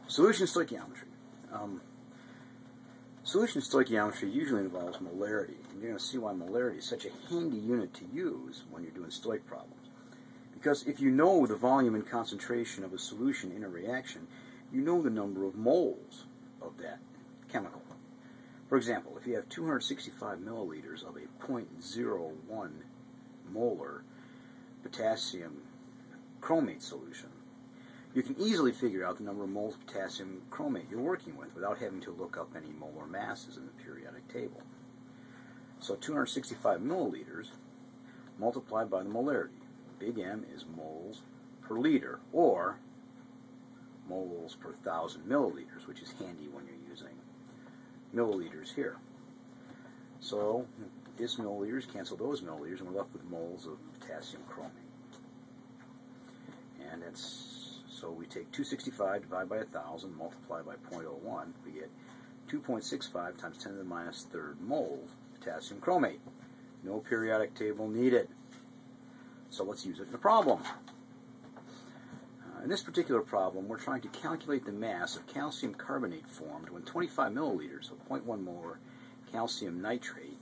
Solution stoichiometry. Solution stoichiometry usually involves molarity, and you're going to see why molarity is such a handy unit to use when you're doing stoich problems. Because if you know the volume and concentration of a solution in a reaction, you know the number of moles of that chemical. For example, if you have 265 milliliters of a 0.01 molar potassium chromate solution, you can easily figure out the number of moles of potassium chromate you're working with without having to look up any molar masses in the periodic table. So 265 milliliters multiplied by the molarity. Big M is moles per liter, or moles per 1,000 milliliters, which is handy when you're using milliliters here. So this milliliters cancel those milliliters, and we're left with moles of potassium chromate. And so we take 265 divided by 1,000, multiply by 0.01, we get 2.65 times 10 to the minus third moles of potassium chromate. No periodic table needed. So let's use it in a problem. In this particular problem, we're trying to calculate the mass of calcium carbonate formed when 25 milliliters of 0.1 molar calcium nitrate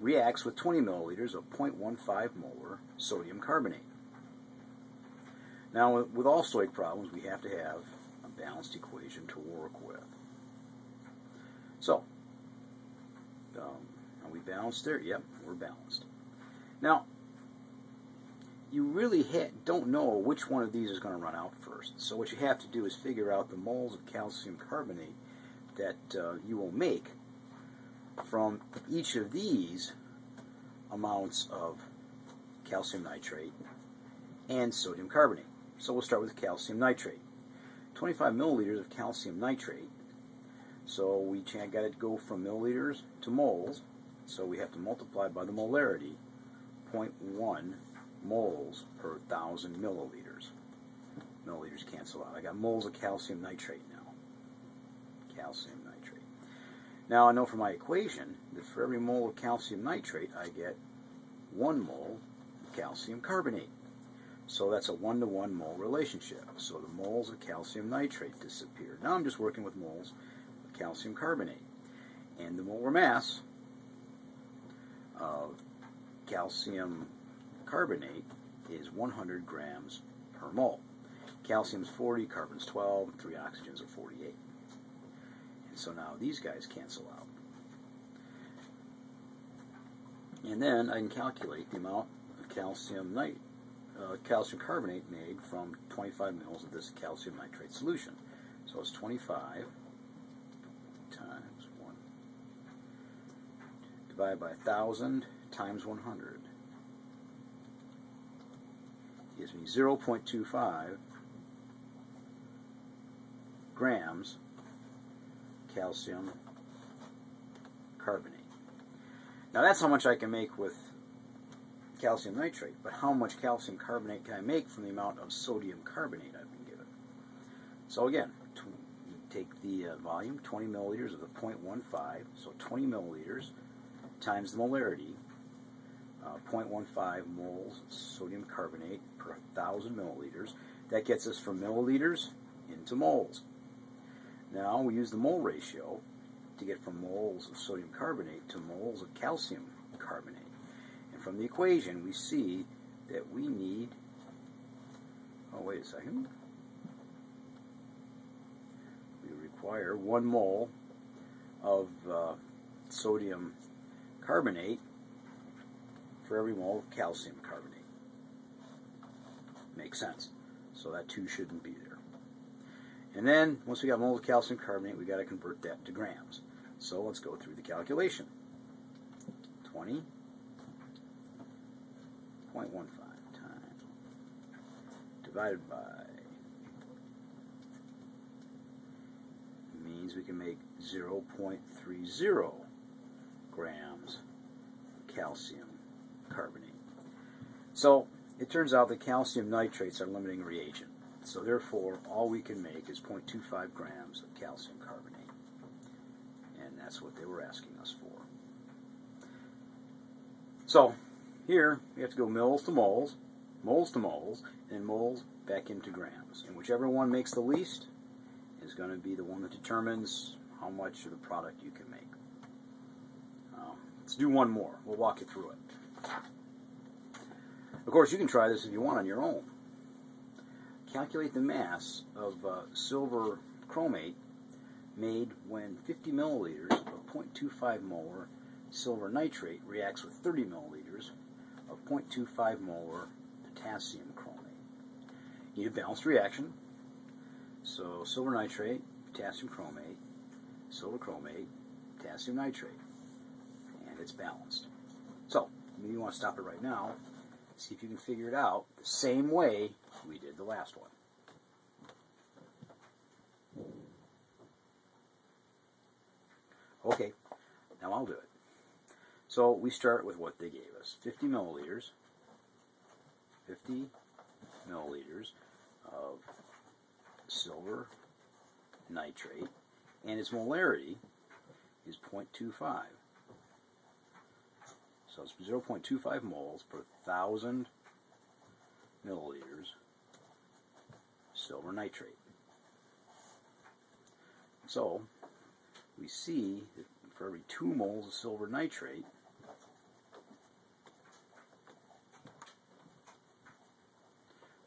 reacts with 20 milliliters of 0.15 molar sodium carbonate. Now, with all stoich problems, we have to have a balanced equation to work with. So, are we balanced there? Yep, we're balanced. Now, you really don't know which one of these is going to run out first. So what you have to do is figure out the moles of calcium carbonate that you will make from each of these amounts of calcium nitrate and sodium carbonate. So we'll start with calcium nitrate. 25 milliliters of calcium nitrate. So we got to go from milliliters to moles. So we have to multiply by the molarity, 0.1 moles per 1,000 milliliters. Milliliters cancel out. I got moles of calcium nitrate now. Calcium nitrate. Now I know from my equation that for every mole of calcium nitrate I get 1 mole of calcium carbonate. So that's a 1-to-1 mole relationship. So the moles of calcium nitrate disappear. Now I'm just working with moles of calcium carbonate. And the molar mass of calcium carbonate is 100 grams per mole. Calcium's 40, carbon's 12, and 3 oxygens are 48. And so now these guys cancel out. And then I can calculate the amount of calcium carbonate made from 25 mils of this calcium nitrate solution. So it's 25 times 1 divided by 1,000 times 100. Gives me 0.25 grams calcium carbonate. Now that's how much I can make with calcium nitrate, but how much calcium carbonate can I make from the amount of sodium carbonate I've been given? So again, take the volume, 20 milliliters of the 0.15, so 20 milliliters times the molarity, 0.15 moles of sodium carbonate per 1,000 milliliters. That gets us from milliliters into moles. Now we use the mole ratio to get from moles of sodium carbonate to moles of calcium carbonate. And from the equation we see that we need, oh wait a second, we require 1 mole of sodium carbonate for every mole of calcium carbonate. Makes sense. So that 2 shouldn't be there. And then, once we got moles of calcium carbonate, we got to convert that to grams. So let's go through the calculation. 20.15 times divided by means we can make 0.30 grams of calcium carbonate. So it turns out that calcium nitrates are limiting reagent. So therefore, all we can make is 0.25 grams of calcium carbonate. And that's what they were asking us for. So here, we have to go mils to moles, and moles back into grams. And whichever one makes the least is going to be the one that determines how much of the product you can make. Let's do one more. We'll walk you through it. Of course, you can try this if you want on your own. Calculate the mass of silver chromate made when 50 milliliters of 0.25 molar silver nitrate reacts with 30 milliliters of 0.25 molar potassium chromate. You need a balanced reaction. So silver nitrate, potassium chromate, silver chromate, potassium nitrate. And it's balanced. So, maybe you want to stop it right now, see if you can figure it out the same way we did the last one. Okay, now I'll do it. So we start with what they gave us. 50 milliliters of silver nitrate, and its molarity is 0.25. So it's 0.25 moles per 1,000 milliliters silver nitrate. So we see that for every 2 moles of silver nitrate,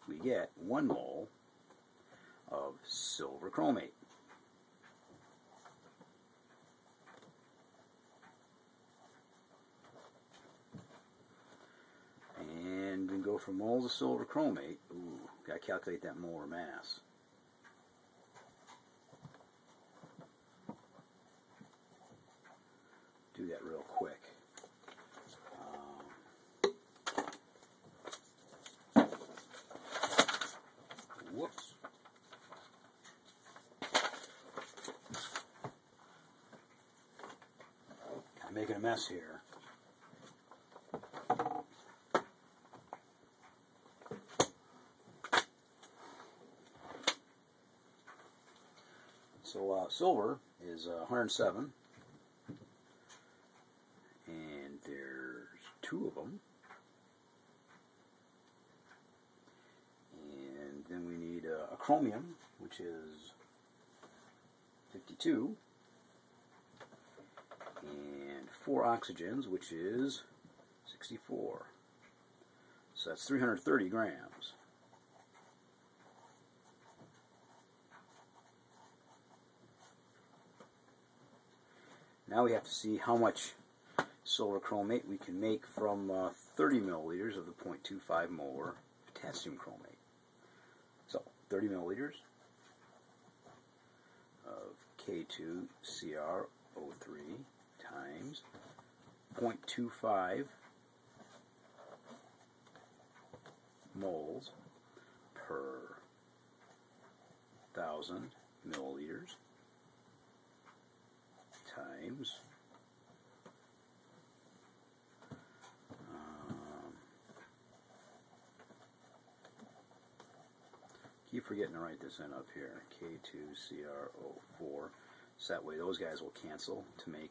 we get 1 mole of silver chromate. And we go from moles of silver chromate. Ooh, got to calculate that molar mass. Do that real quick. Whoops. I'm making a mess here. So silver is 107, and there's 2 of them. And then we need a chromium, which is 52, and 4 oxygens, which is 64. So that's 330 grams. Now we have to see how much silver chromate we can make from 30 milliliters of the 0.25 molar potassium chromate. So 30 milliliters of K2CrO3 times 0.25 moles per 1,000 milliliters times keep forgetting to write this in up here, K2CrO4, so that way those guys will cancel to make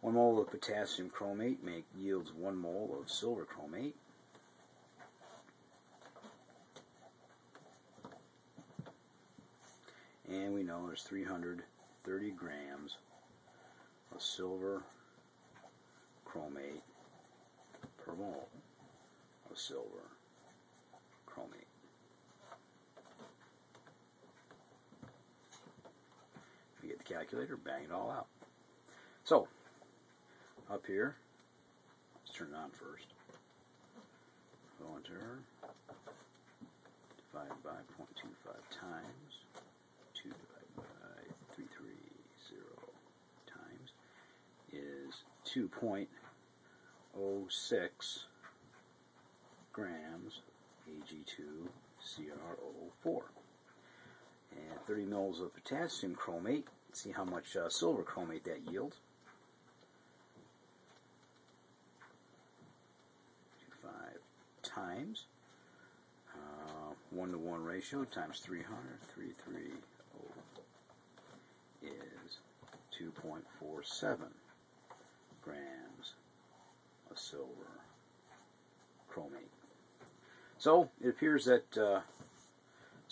1 mole of potassium chromate yields 1 mole of silver chromate. And we know there's 330 grams of silver chromate per mole of silver chromate. We get the calculator, bang it all out. So, up here, let's turn it on first. Go enter, divided by 0.25 times 2 divided by 330 times is 2.06 grams Ag2CrO4. And 30 mils of potassium chromate. See how much silver chromate that yields. 5 times 1-to-1 ratio times 300. 330 is 2.47 grams of silver chromate. So it appears that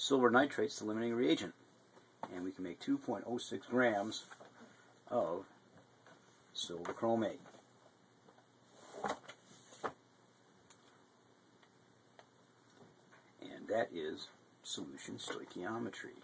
Silver nitrate's the limiting reagent. And we can make 2.06 grams of silver chromate. And that is solution stoichiometry.